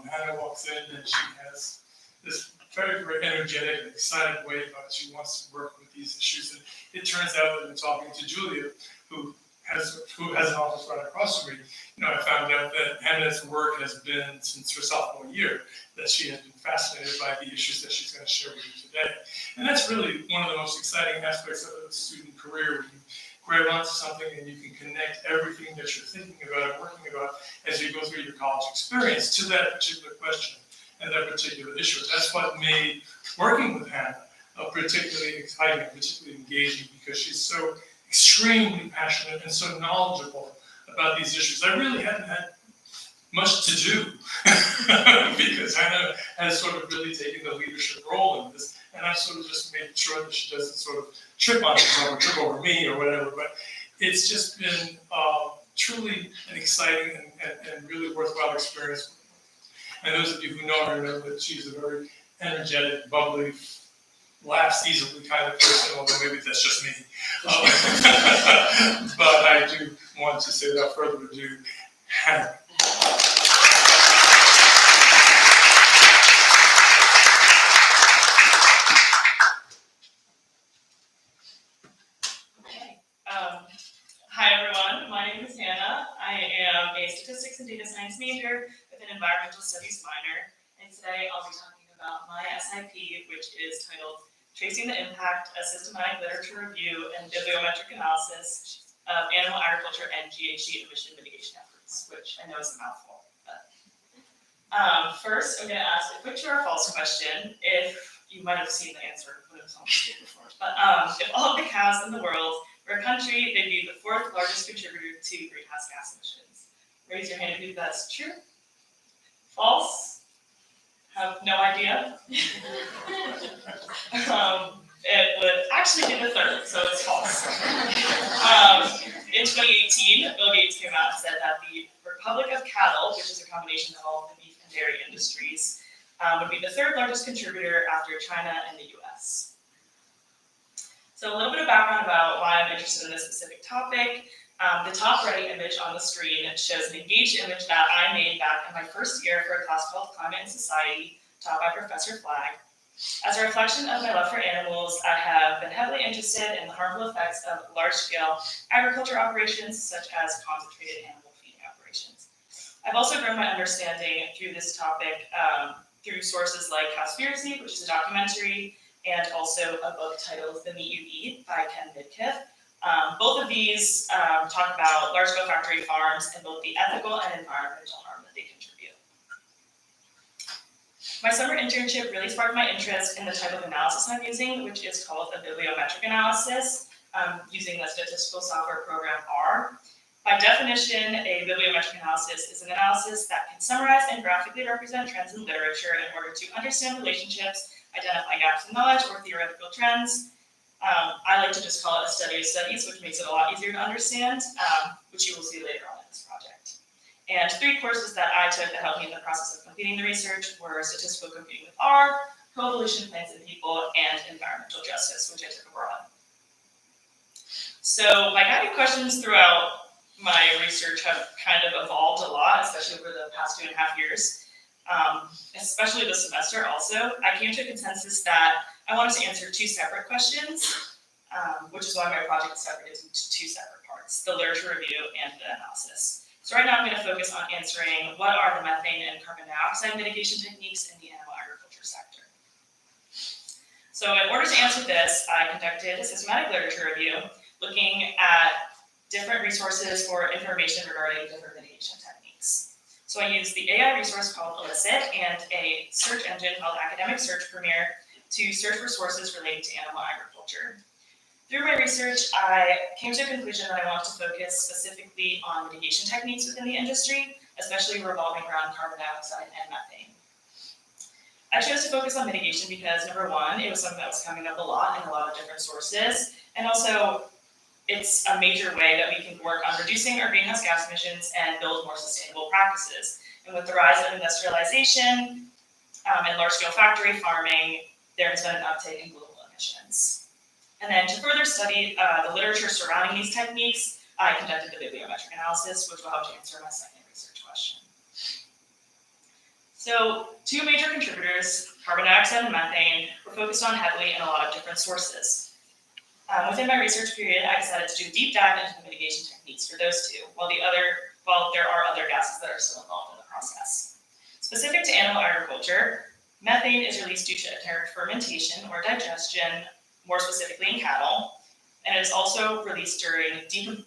Speaker 9: Hannah walks in and she has this very, very energetic and excited way about it. She wants to work with these issues. And it turns out that in talking to Julia, who has an office right across from me, I found out that Hannah's work has been since her sophomore year, that she has been fascinated by the issues that she's going to share with you today. And that's really one of the most exciting aspects of a student career, when you grab onto something and you can connect everything that you're thinking about and working about as you go through your college experience to that particular question and that particular issue. That's what made working with Hannah particularly exciting, particularly engaging, because she's so extremely passionate and so knowledgeable about these issues. I really hadn't had much to do because Hannah has sort of really taken the leadership role in this, and I've sort of just made sure that she doesn't sort of trip on herself or trip over me or whatever. But it's just been truly an exciting and really worthwhile experience. And those of you who know her know that she's a very energetic, bubbly, laughs easily kind of person, although maybe that's just me. But I do want to say without further ado, Hannah.
Speaker 4: Okay. Hi everyone, my name is Hannah. I am a statistics and data science major with an environmental studies minor, and today I'll be talking about my SIP, which is titled Tracing the Impact of Systematic Literature Review and Bibliometric Analysis of Animal Agriculture and GHG Emission Mitigation Efforts, which I know is a mouthful. But, first, I'm going to ask a quick true or false question. If you might have seen the answer when it was on the screen before, but if all of the cows in the world were a country, they'd be the 4th largest contributor to greenhouse gas emissions. Raise your hand if that's true. False? Have no idea. It would actually be the 3rd, so it's false. In 2018, Bill Gates came out and said that the Republic of Cattle, which is a combination of all the beef and dairy industries, would be the 3rd largest contributor after China and the US. So a little bit of background about why I'm interested in this specific topic. The top right image on the screen shows an engaged image that I made back in my first year for a class called Climate and Society, taught by Professor Flagg. As a reflection of my love for animals, I have been heavily interested in the harmful effects of large-scale agriculture operations, such as concentrated animal feeding operations. I've also grown my understanding through this topic through sources like Cowspiracy, which is a documentary, and also a book titled The Meat You Eat by Ken Midkiff. Both of these talk about large-scale factory farms and both the ethical and environmental harm that they contribute. My summer internship really sparked my interest in the type of analysis I'm using, which is called a bibliometric analysis, using the statistical software program R. By definition, a bibliometric analysis is an analysis that can summarize and graphically represent trends in literature in order to understand relationships, identify gaps in knowledge or theoretical trends. I like to just call it a study of studies, which makes it a lot easier to understand, which you will see later on in this project. And 3 courses that I took that helped me in the process of completing the research were Statistical Computing with R, Co-evolution, Plants and People, and Environmental Justice, which I took abroad. So my guiding questions throughout my research have kind of evolved a lot, especially over the past 2.5 years. Especially this semester also, I came to a consensus that I wanted to answer 2 separate questions, which is why my project is separated into 2 separate parts, the literature review and the analysis. So right now I'm going to focus on answering what are the methane and carbon dioxide mitigation techniques in the animal agriculture sector. So in order to answer this, I conducted a systematic literature review looking at different resources for information regarding different mitigation techniques. So I used the AI resource called Elicit and a search engine called Academic Search Premier to search for sources related to animal agriculture. Through my research, I came to a conclusion that I want to focus specifically on mitigation techniques within the industry, especially revolving around carbon dioxide and methane. I chose to focus on mitigation because, number one, it was something that was coming up a lot in a lot of different sources, and also it's a major way that we can work on reducing our greenhouse gas emissions and build more sustainable practices. And with the rise of industrialization and large-scale factory farming, there has been an uptick in global emissions. And then to further study the literature surrounding these techniques, I conducted the bibliometric analysis, which will help to answer my second research question. So 2 major contributors, carbon dioxide and methane, were focused on heavily in a lot of different sources. Within my research period, I decided to do a deep dive into the mitigation techniques for those 2, while there are other gases that are still involved in the process. Specific to animal agriculture, methane is released due to enteric fermentation or digestion, more specifically in cattle, and it is also released during the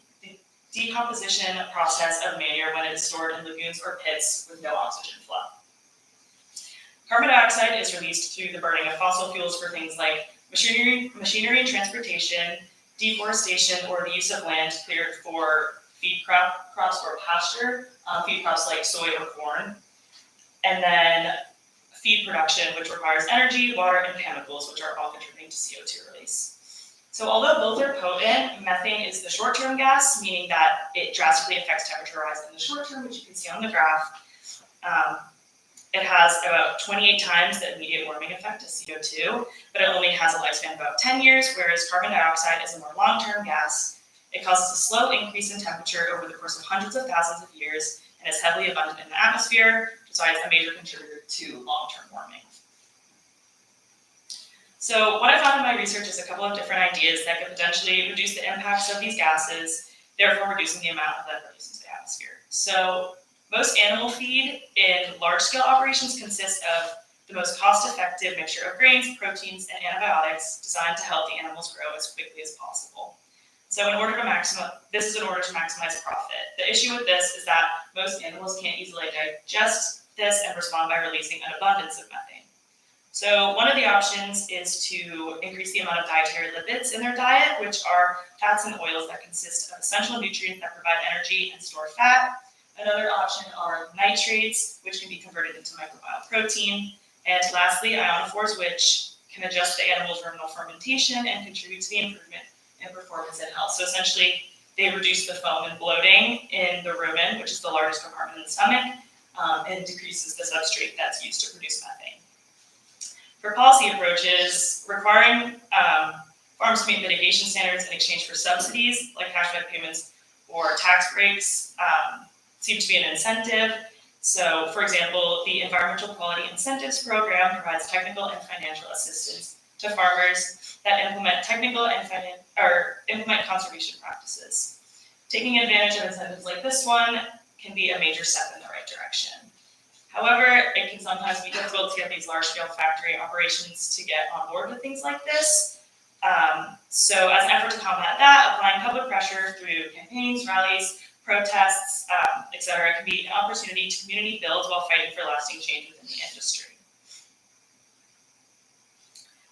Speaker 4: decomposition process of manure when it is stored in lagoons or pits with no oxygen flow. Carbon dioxide is released through the burning of fossil fuels for things like machinery and transportation,
Speaker 10: deforestation, or the use of land cleared for feed crops or pasture, feed crops like soy or corn. And then feed production, which requires energy, water, and chemicals, which are all contributing to CO2 release. So although both are potent, methane is the short-term gas, meaning that it drastically affects temperature rise in the short term, which you can see on the graph. It has about 28 times the immediate warming effect of CO2, but it only has a lifespan of about 10 years, whereas carbon dioxide is a more long-term gas. It causes a slow increase in temperature over the course of hundreds of thousands of years, and is heavily abundant in the atmosphere, so it's a major contributor to long-term warming. So what I found in my research is a couple of different ideas that could potentially reduce the impacts of these gases, therefore reducing the amount of lead released into the atmosphere. So most animal feed in large-scale operations consists of the most cost-effective mixture of grains, proteins, and antibiotics designed to help the animals grow as quickly as possible. So this is in order to maximize profit. The issue with this is that most animals can't easily digest this and respond by releasing an abundance of methane. So one of the options is to increase the amount of dietary lipids in their diet, which are fats and oils that consist of essential nutrients that provide energy and store fat. Another option are nitrates, which can be converted into microbial protein. And lastly, ionophores, which can adjust the animal's ruminal fermentation and contribute to the improvement in performance and health. So essentially, they reduce the foam and bloating in the rumen, which is the largest compartment in the stomach, and decreases the substrate that's used to produce methane. For policy approaches, requiring farms to meet mitigation standards in exchange for subsidies, like cash back payments or tax breaks, seem to be an incentive. So, for example, the Environmental Quality Incentives Program provides technical and financial assistance to farmers that implement implement conservation practices. Taking advantage of incentives like this one can be a major step in the right direction. However, it can sometimes be difficult to get these large-scale factory operations to get on board with things like this. So as an effort to combat that, applying public pressure through campaigns, rallies, protests, etc., can be an opportunity to community build while fighting for lasting change within the industry.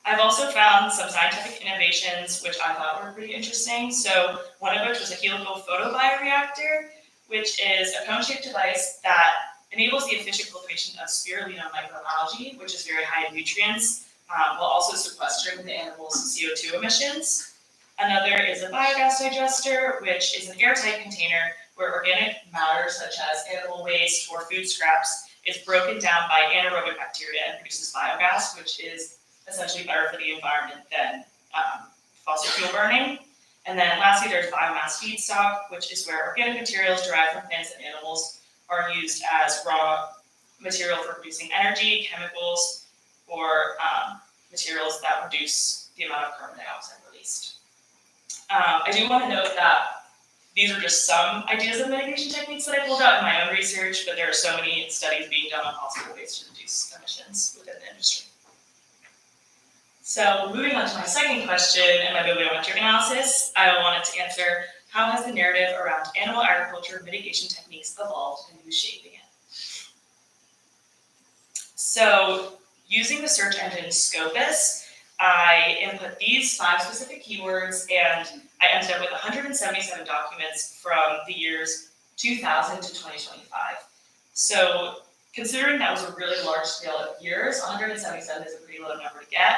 Speaker 10: I've also found some scientific innovations which I thought were pretty interesting. So one of which was a helical photobioreactor, which is a cone-shaped device that enables the efficient cultivation of spirulina microalgae, which is very high in nutrients, while also sequestering the animal's CO2 emissions. Another is a biogas digester, which is an airtight container where organic matter such as animal waste or food scraps is broken down by anaerobic bacteria and produces biogas, which is essentially better for the environment than fossil fuel burning. And then lastly, there's biomass feedstock, which is where organic materials derived from plants and animals are used as raw material for producing energy, chemicals, or materials that reduce the amount of carbon dioxide released. I do want to note that these are just some ideas of mitigation techniques that I pulled out in my own research, but there are so many studies being done on possible ways to reduce emissions within the industry. So moving on to my second question in my bibliometric analysis, I wanted to answer, how has the narrative around animal agriculture mitigation techniques evolved and who's shaping it? So using the search engine Scopus, I input these 5 specific keywords and I ended up with 177 documents from the years 2000 to 2025. So considering that was a really large scale of years, 177 is a pretty low number to get,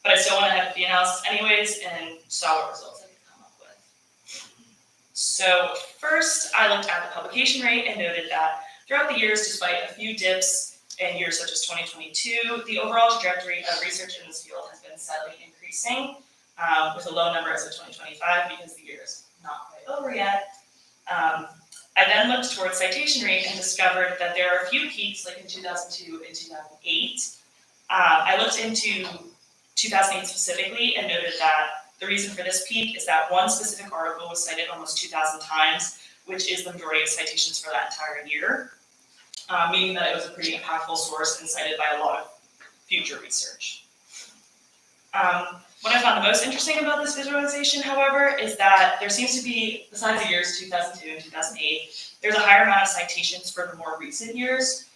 Speaker 10: but I still went ahead with the analysis anyways and saw what results I could come up with. So first, I looked at the publication rate and noted that throughout the years, despite a few dips in years such as 2022, the overall trajectory of research in this field has been steadily increasing, with a low number as of 2025 because the year is not quite over yet. I then looked towards citation rate and discovered that there are a few peaks, like in 2002 and 2008. I looked into 2008 specifically and noted that the reason for this peak is that one specific article was cited almost 2,000 times, which is the majority of citations for that entire year, meaning that it was a pretty impactful source and cited by a lot of future research. What I found the most interesting about this visualization, however, is that there seems to be, besides the years 2002 and 2008, there's a higher amount of citations for the more recent years,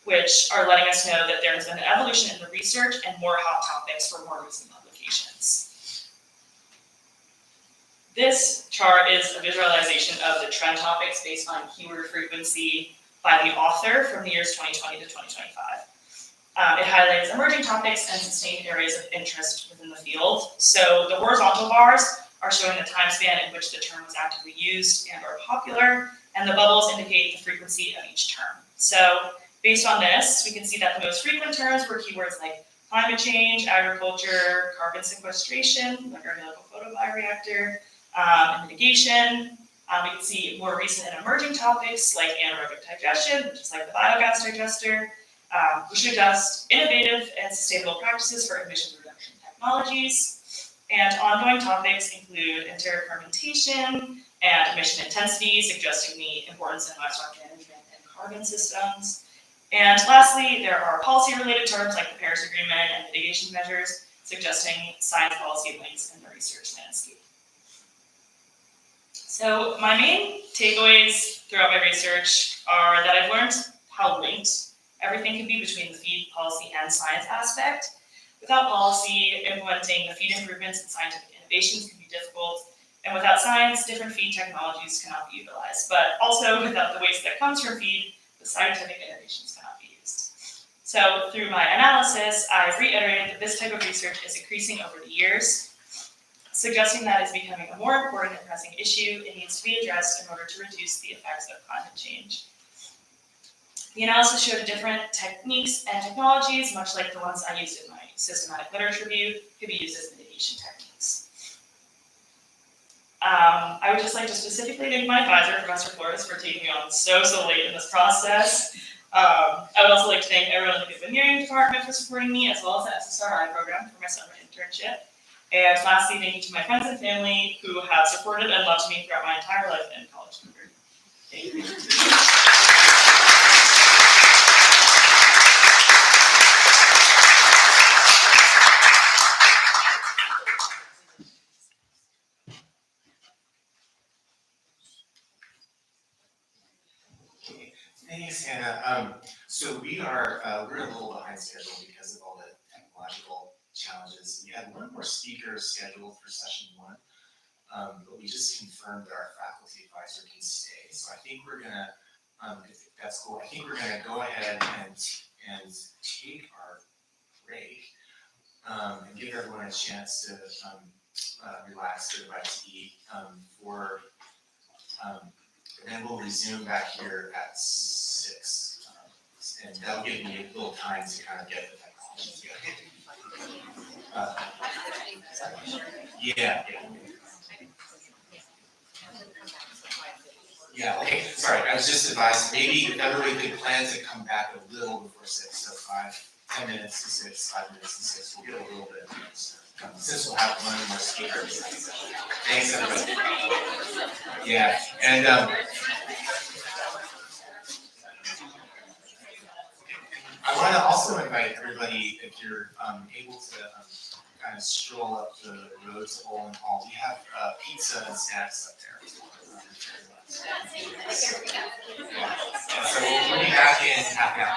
Speaker 10: which are letting us know that there has been an evolution in the research and more hot topics for more recent publications. This chart is a visualization of the trend topics based on keyword frequency by the author from the years 2020 to 2025. It highlights emerging topics and sustained areas of interest within the field. So the horizontal bars are showing the time span in which the term was actively used and or popular, and the bubbles indicate the frequency of each term. So based on this, we can see that the most frequent terms were keywords like climate change, agriculture, carbon sequestration, like our helical photobioreactor, and mitigation. We can see more recent and emerging topics like anaerobic digestion, which is like the biogas digester, which suggest innovative and sustainable practices for emission reduction technologies. And ongoing topics include enteric fermentation and emission intensity, suggesting the importance of livestock management and carbon systems. And lastly, there are policy-related terms like the Paris Agreement and mitigation measures, suggesting science policy links in the research landscape. So my main takeaways throughout my research are that I've learned how linked everything can be between the feed policy and science aspect. Without policy, implementing the feed improvements and scientific innovations can be difficult. And without science, different feed technologies cannot be utilized. But also without the waste that comes from feed, the scientific innovations cannot be used. So through my analysis, I've reiterated that this type of research is increasing over the years, suggesting that it's becoming a more important and pressing issue. It needs to be addressed in order to reduce the effects of climate change. The analysis showed different techniques and technologies, much like the ones I used in my systematic literature review, could be used as mitigation techniques. I would just like to specifically thank my advisor, Professor Flores, for taking me on so late in this process. I would also like to thank everyone in the Goodwin-Niering department for supporting me, as well as the SSRI program for my summer internship. And lastly, thank you to my friends and family who have supported and loved me throughout my entire life and college career. Thank you.
Speaker 1: Thanks, Hannah. So we're a little behind schedule because of all the technological challenges. We had one more speaker scheduled for session 1, but we just confirmed that our faculty advisor can stay. So I think we're gonna, if that's cool, I think we're gonna go ahead and take our break and give everyone a chance to relax, get a bite to eat and then we'll resume back here at 6. And that'll give me a little time to kind of get the technology together. Yeah, okay, sorry, I was just advised, maybe if everybody could plan to come back a little before 6, so 10 minutes to 6, 5 minutes to 6, we'll get a little bit of this. Since we'll have one more speaker. Thanks, everybody. Yeah, and I want to also invite everybody, if you're able to kind of stroll up the road to Olin Hall, we have pizza and snacks up there. So we'll be back in half an hour.